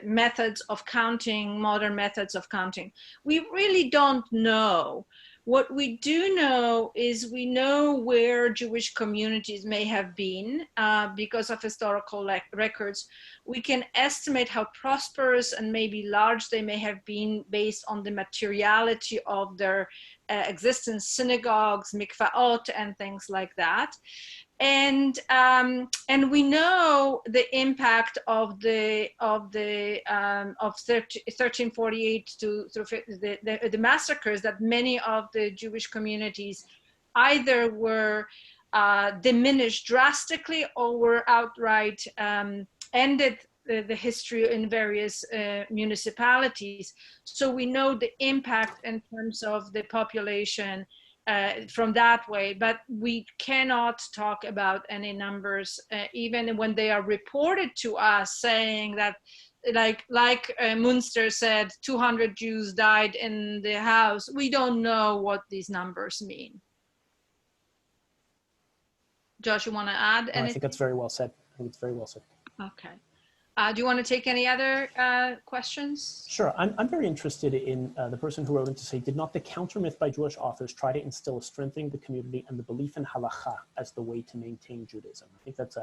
methods of counting, modern methods of counting. We really don't know. What we do know is we know where Jewish communities may have been because of historical records. We can estimate how prosperous and maybe large they may have been based on the materiality of their existence, synagogues, mikvaot, and things like that. And we know the impact of 1348 to the massacres, that many of the Jewish communities either were diminished drastically or were outright ended the history in various municipalities. So we know the impact in terms of the population from that way, but we cannot talk about any numbers, even when they are reported to us saying that, like Munster said, 200 Jews died in the house. We don't know what these numbers mean. Josh, you want to add anything? I think that's very well said. I think it's very well said. Okay. Do you want to take any other questions? Sure. I'm very interested in the person who wrote in to say, did not the counter-myth by Jewish authors try to instill strengthening the community and the belief in halacha as the way to maintain Judaism? I think that's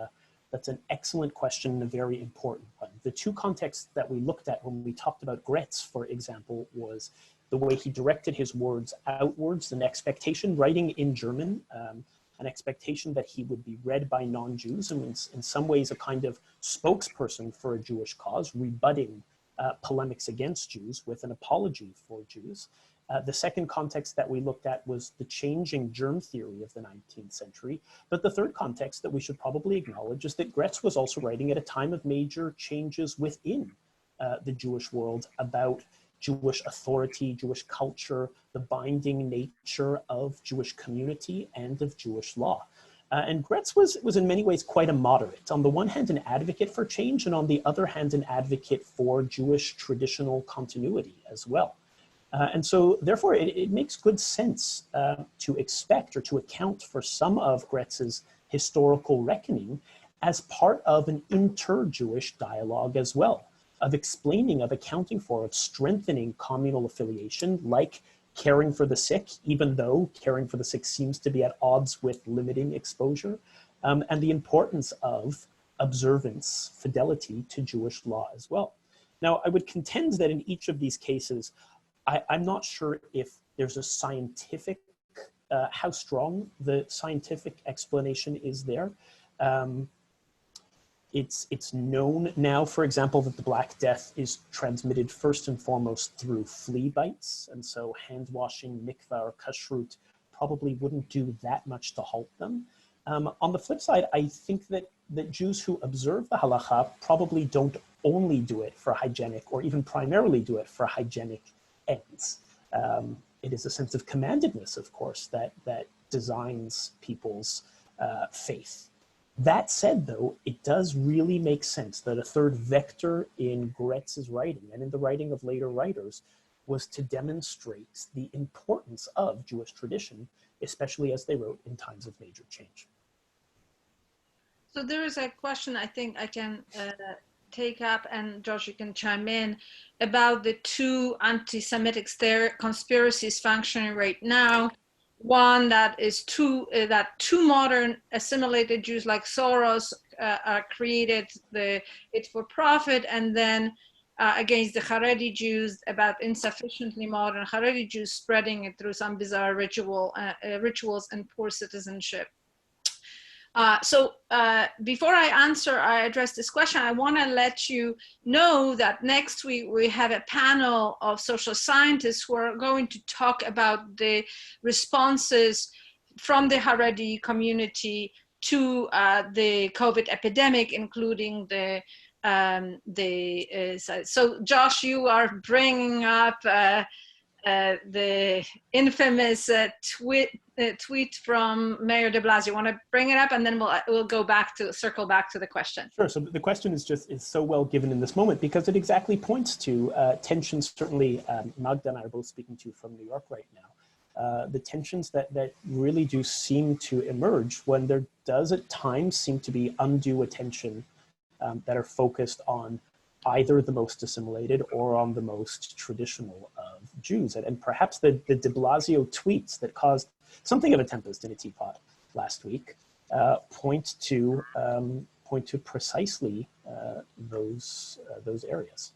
an excellent question and a very important one. The two contexts that we looked at when we talked about Gretz, for example, was the way he directed his words outwards, an expectation, writing in German, an expectation that he would be read by non-Jews, and in some ways a kind of spokesperson for a Jewish cause, rebutting polemics against Jews with an apology for Jews. The second context that we looked at was the changing germ theory of the 19th century. But the third context that we should probably acknowledge is that Gretz was also writing at a time of major changes within the Jewish world about Jewish authority, Jewish culture, the binding nature of Jewish community and of Jewish law. And Gretz was in many ways quite a moderate. On the one hand, an advocate for change, and on the other hand, an advocate for Jewish traditional continuity as well. And so therefore, it makes good sense to expect or to account for some of Gretz's historical reckoning as part of an inter-Jewish dialogue as well, of explaining, of accounting for, of strengthening communal affiliation, like caring for the sick, even though caring for the sick seems to be at odds with limiting exposure, and the importance of observance, fidelity to Jewish law as well. Now, I would contend that in each of these cases, I'm not sure if there's a scientific, how strong the scientific explanation is there. It's known now, for example, that the Black Death is transmitted first and foremost through flea bites. And so hand washing, mikvah, or kashrut probably wouldn't do that much to halt them. On the flip side, I think that Jews who observe the halacha probably don't only do it for hygienic or even primarily do it for hygienic ends. It is a sense of commandedness, of course, that designs people's faith. That said, though, it does really make sense that a third vector in Gretz's writing and in the writing of later writers was to demonstrate the importance of Jewish tradition, especially as they wrote in times of major change. So there is a question I think I can take up, and Josh, you can chime in, about the two anti-Semitic conspiracies functioning right now. One that is two modern assimilated Jews like Soros created it for profit, and then against the Haredi Jews, about insufficiently modern Haredi Jews spreading it through some bizarre rituals and poor citizenship. So before I address this question, I want to let you know that next week we have a panel of social scientists who are going to talk about the responses from the Haredi community to the COVID epidemic, including so Josh, you are bringing up the infamous tweet from Mayor de Blasio. You want to bring it up, and then we'll circle back to the question. Sure. So the question is so well given in this moment because it exactly points to tensions. Certainly, Magda and I are both speaking to from New York right now. The tensions that really do seem to emerge when there does at times seem to be undue attention that are focused on either the most assimilated or on the most traditional of Jews. And perhaps the de Blasio tweets that caused something of a tempest in a teapot last week point to precisely those areas.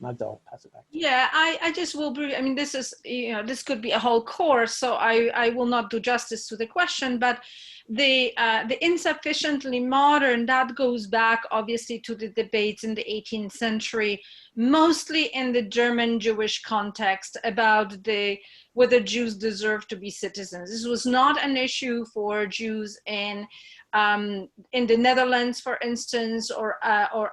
Magda, I'll pass it back to you. Yeah, I just will brief. I mean, this is, this could be a whole course, so I will not do justice to the question, but the insufficiently modern, that goes back obviously to the debates in the 18th century, mostly in the German Jewish context about whether Jews deserve to be citizens. This was not an issue for Jews in the Netherlands, for instance, or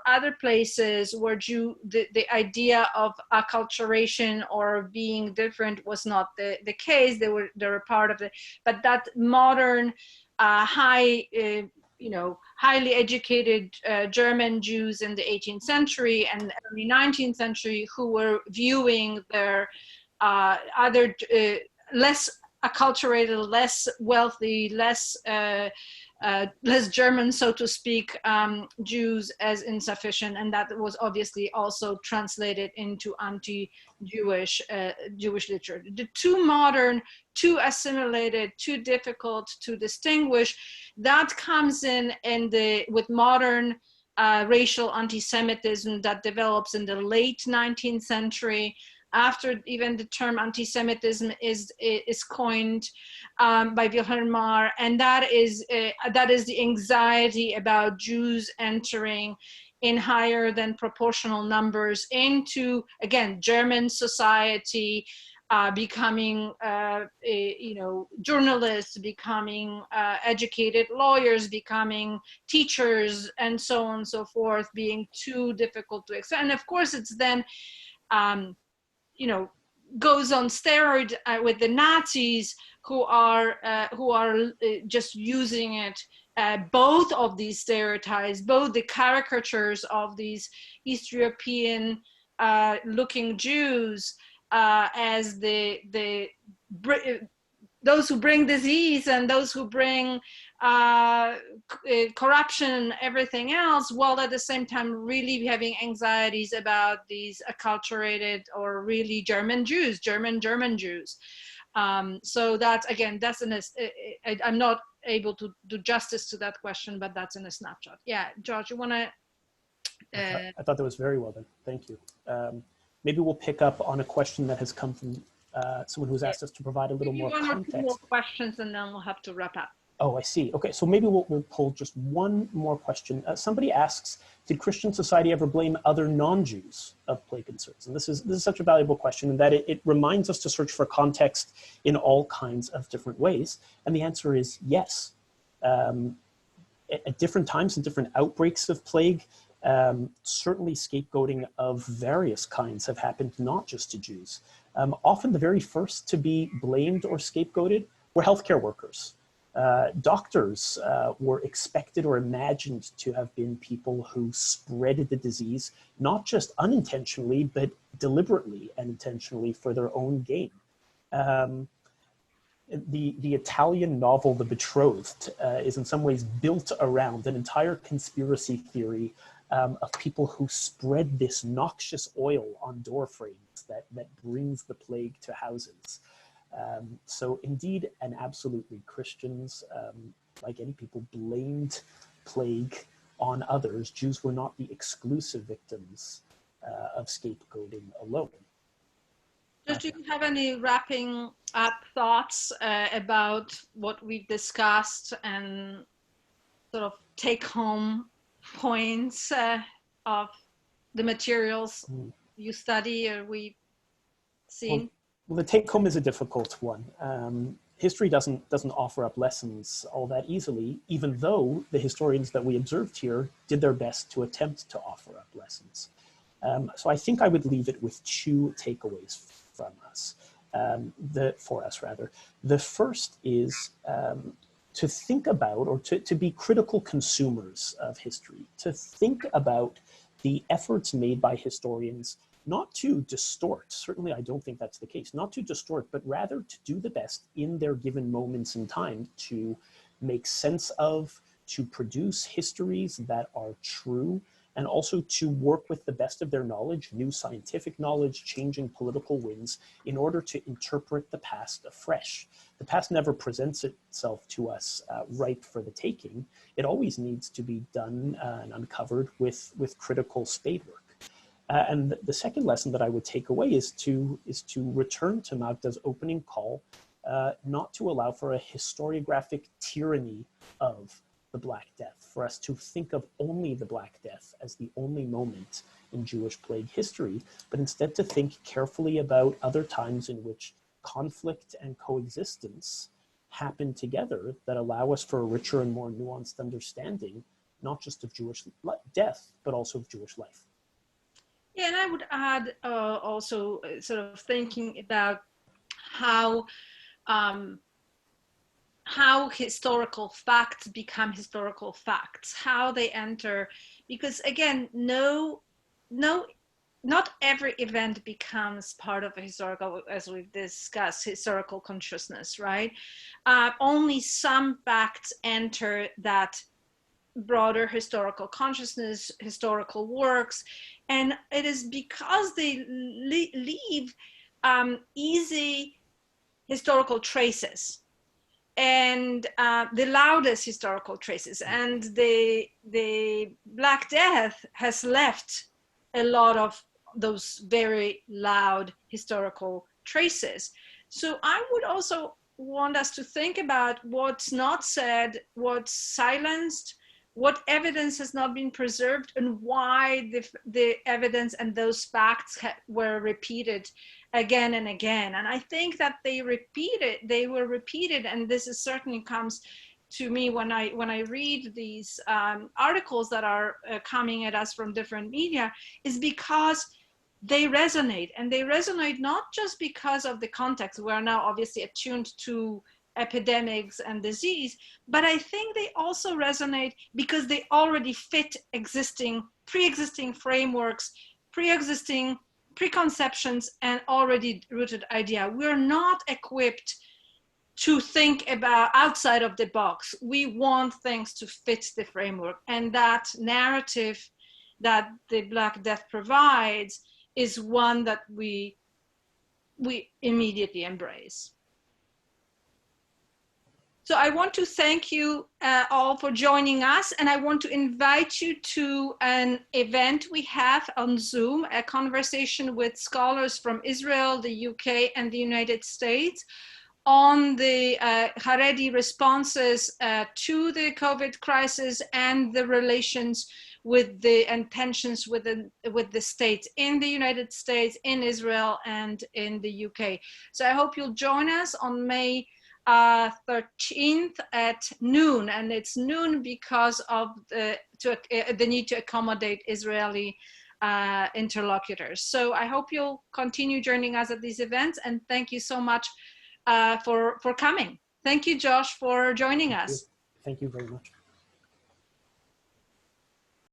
other places where the idea of acculturation or being different was not the case. They were part of it, but that modern, highly educated German Jews in the 18th century and early 19th century who were viewing their other less acculturated, less wealthy, less German, so to speak, Jews as insufficient, and that was obviously also translated into anti-Jewish Jewish literature. The too modern, too assimilated, too difficult to distinguish, that comes in with modern racial anti-Semitism that develops in the late 19th century, after even the term anti-Semitism is coined by Wilhelm Marr, and that is the anxiety about Jews entering in higher than proportional numbers into, again, German society, becoming journalists, becoming educated lawyers, becoming teachers, and so on and so forth, being too difficult to accept. And of course, it's then goes on steroid with the Nazis, who are just using it, both of these stereotypes, both the caricatures of these East European looking Jews as those who bring disease and those who bring corruption, everything else, while at the same time really having anxieties about these acculturated or really German Jews, German Jews. So that's, again, I'm not able to do justice to that question, but that's in a snapshot. Yeah, George, you want to? I thought that was very well done. Thank you. Maybe we'll pick up on a question that has come from someone who's asked us to provide a little more context. One or two more questions, and then we'll have to wrap up. Oh, I see. Okay, so maybe we'll pull just one more question. Somebody asks, did Christian society ever blame other non-Jews of plague concerns? And this is such a valuable question in that it reminds us to search for context in all kinds of different ways. And the answer is yes. At different times and different outbreaks of plague, certainly scapegoating of various kinds have happened, not just to Jews. Often the very first to be blamed or scapegoated were healthcare workers. Doctors were expected or imagined to have been people who spread the disease, not just unintentionally, but deliberately and intentionally for their own gain. The Italian novel The Betrothed is in some ways built around an entire conspiracy theory of people who spread this noxious oil on door frames that brings the plague to houses. So indeed, and absolutely, Christians, like any people, blamed plague on others. Jews were not the exclusive victims of scapegoating alone. Do you have any wrapping up thoughts about what we've discussed and sort of take-home points of the materials you study or we've seen? Well, the take-home is a difficult one. History doesn't offer up lessons all that easily, even though the historians that we observed here did their best to attempt to offer up lessons. So I think I would leave it with two takeaways from us, for us rather. The first is to think about, or to be critical consumers of history, to think about the efforts made by historians not to distort, certainly I don't think that's the case, not to distort, but rather to do the best in their given moments in time to make sense of, to produce histories that are true, and also to work with the best of their knowledge, new scientific knowledge, changing political winds, in order to interpret the past afresh. The past never presents itself to us ripe for the taking. It always needs to be done and uncovered with critical spade work. And the second lesson that I would take away is to return to Magda's opening call, not to allow for a historiographic tyranny of the Black Death, for us to think of only the Black Death as the only moment in Jewish plague history, but instead to think carefully about other times in which conflict and coexistence happen together that allow us for a richer and more nuanced understanding, not just of Jewish death, but also of Jewish life. Yeah, and I would add also sort of thinking about how historical facts become historical facts, how they enter, because again, not every event becomes part of a historical, as we've discussed, historical consciousness, right? Only some facts enter that broader historical consciousness, historical works, and it is because they leave easy historical traces and the loudest historical traces, and the Black Death has left a lot of those very loud historical traces. So I would also want us to think about what's not said, what's silenced, what evidence has not been preserved, and why the evidence and those facts were repeated again and again. And I think that they were repeated, and this is certainly comes to me when I read these articles that are coming at us from different media, is because they resonate, and they resonate not just because of the context. We are now obviously attuned to epidemics and disease, but I think they also resonate because they already fit pre-existing frameworks, pre-existing preconceptions, and already rooted idea. We're not equipped to think about outside of the box. We want things to fit the framework, and that narrative that the Black Death provides is one that we immediately embrace. So I want to thank you all for joining us, and I want to invite you to an event we have on Zoom, a conversation with scholars from Israel, the UK, and the United States on the Haredi responses to the COVID crisis and the relations with and tensions with the states in the United States, in Israel, and in the UK. So I hope you'll join us on May 13th at noon, and it's noon because of the need to accommodate Israeli interlocutors. So I hope you'll continue joining us at these events, and thank you so much for coming. Thank you, Josh, for joining Thank us. you. Thank you very much.